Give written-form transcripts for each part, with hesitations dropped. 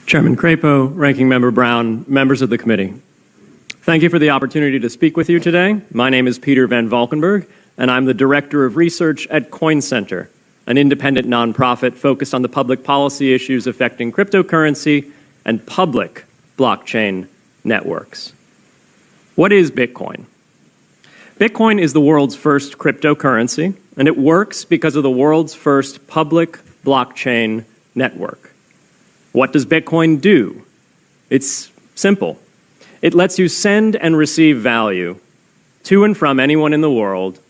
Chairman Crapo, Ranking Member Brown, members of the committee. Thank you for the opportunity to speak with you today. My name is Peter Van Valkenburg, and I'm the Director of Research at Coin Center, an independent nonprofit focused on the public policy issues affecting cryptocurrency and public blockchain networks. What is Bitcoin? Bitcoin is the world's first cryptocurrency, and it works because of the world's first public blockchain network. What does Bitcoin do? It's simple. It lets you send and receive value to and from anyone in the world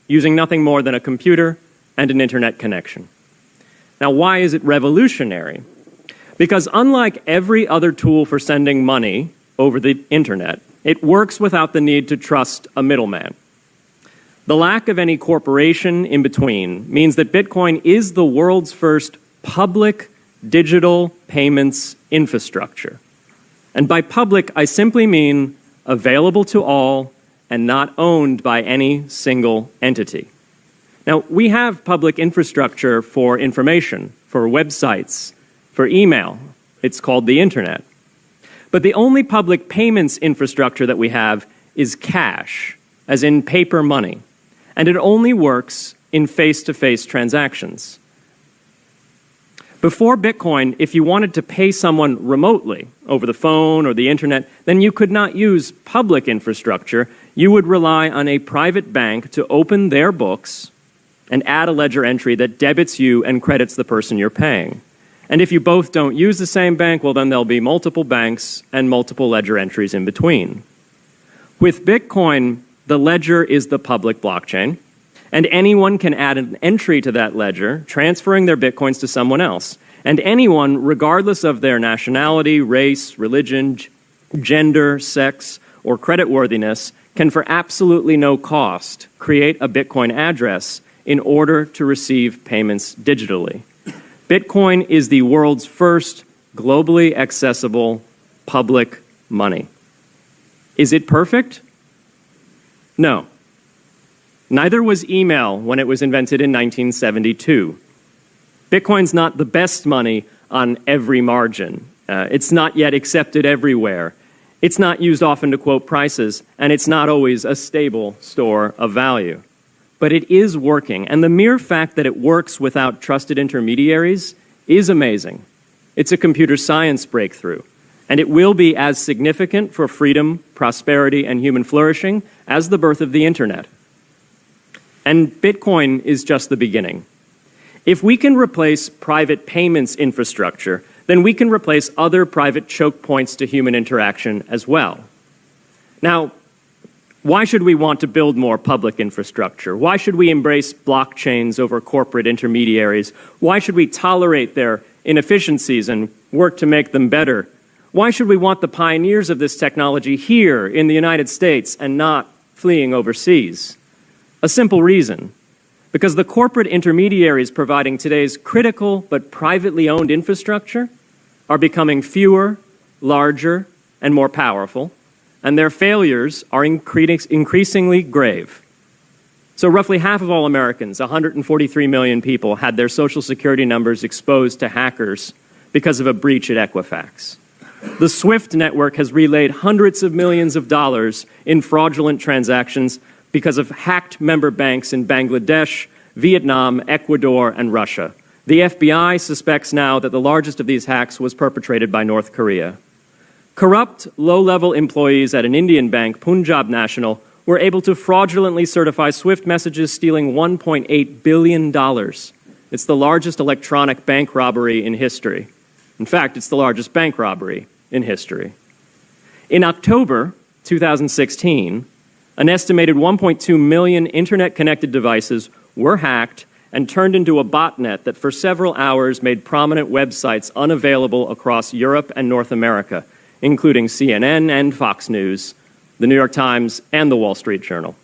using nothing more than a computer and an internet connection. Now, why is it revolutionary? Because unlike every other tool for sending money over the internet, it works without the need to trust a middleman. The lack of any corporation in between means that Bitcoin is the world's first public digital payments infrastructure. And by public, I simply mean available to all and not owned by any single entity. Now, we have public infrastructure for information, for websites, for email. It's called the internet. But the only public payments infrastructure that we have is cash, as in paper money. And it only works in face-to-face transactions. Before Bitcoin, if you wanted to pay someone remotely over the phone or the internet, then you could not use public infrastructure. You would rely on a private bank to open their books and add a ledger entry that debits you and credits the person you're paying. And if you both don't use the same bank, well, then there'll be multiple banks and multiple ledger entries in between. With Bitcoin, the ledger is the public blockchain, and anyone can add an entry to that ledger, transferring their Bitcoins to someone else. And anyone, regardless of their nationality, race, religion, gender, sex, or creditworthiness, can for absolutely no cost create a Bitcoin address in order to receive payments digitally. Bitcoin is the world's first globally accessible public money. Is it perfect? No. Neither was email when it was invented in 1972. Bitcoin's not the best money on every margin. It's not yet accepted everywhere. It's not used often to quote prices, and it's not always a stable store of value. But it is working, and the mere fact that it works without trusted intermediaries is amazing. It's a computer science breakthrough, and it will be as significant for freedom, prosperity, and human flourishing as the birth of the internet. And Bitcoin is just the beginning. If we can replace private payments infrastructure, then we can replace other private choke points to human interaction as well. Now, why should we want to build more public infrastructure? Why should we embrace blockchains over corporate intermediaries? Why should we tolerate their inefficiencies and work to make them better? Why should we want the pioneers of this technology here in the United States and not fleeing overseas? A simple reason. Because the corporate intermediaries providing today's critical but privately owned infrastructure are becoming fewer, larger, and more powerful, and their failures are increasingly grave. So roughly half of all Americans, 143 million people, had their Social Security numbers exposed to hackers because of a breach at Equifax. The SWIFT network has relayed hundreds of millions of dollars in fraudulent transactions because of hacked member banks in Bangladesh, Vietnam, Ecuador, and Russia. The FBI suspects now that the largest of these hacks was perpetrated by North Korea. Corrupt, low-level employees at an Indian bank, Punjab National, were able to fraudulently certify SWIFT messages, stealing $1.8 billion. It's the largest electronic bank robbery in history. In fact, it's the largest bank robbery in history. In October 2016, an estimated 1.2 million internet-connected devices were hacked and turned into a botnet that for several hours made prominent websites unavailable across Europe and North America, including CNN and Fox News, the New York Times, and the Wall Street Journal.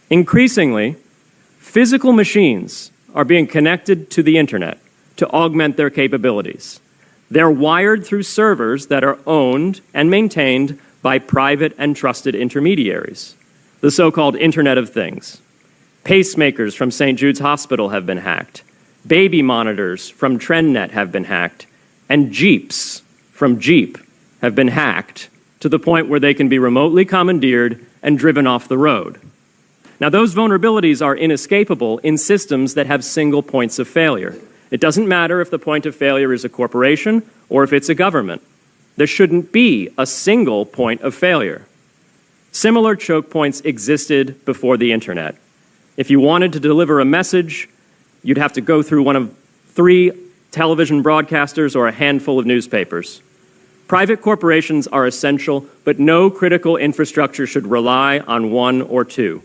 Increasingly, physical machines are being connected to the internet to augment their capabilities. They're wired through servers that are owned and maintained by private and trusted intermediaries, the so-called Internet of Things. Pacemakers from St. Jude's Hospital have been hacked. Baby monitors from TrendNet have been hacked. And Jeeps from Jeep have been hacked to the point where they can be remotely commandeered and driven off the road. Now, those vulnerabilities are inescapable in systems that have single points of failure. It doesn't matter if the point of failure is a corporation or if it's a government. There shouldn't be a single point of failure. Similar choke points existed before the internet. If you wanted to deliver a message, you'd have to go through one of 3 television broadcasters or a handful of newspapers. Private corporations are essential, but no critical infrastructure should rely on 1 or 2.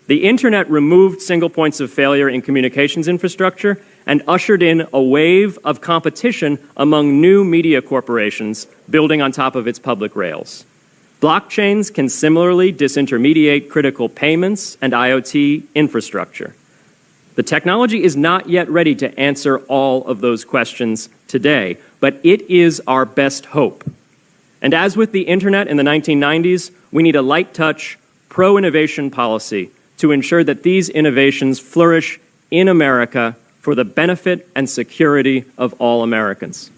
The internet removed single points of failure in communications infrastructure and ushered in a wave of competition among new media corporations building on top of its public rails. Blockchains can similarly disintermediate critical payments and IoT infrastructure. The technology is not yet ready to answer all of those questions today, but it is our best hope. And as with the internet in the 1990s, we need a light-touch, pro-innovation policy to ensure that these innovations flourish in America for the benefit and security of all Americans.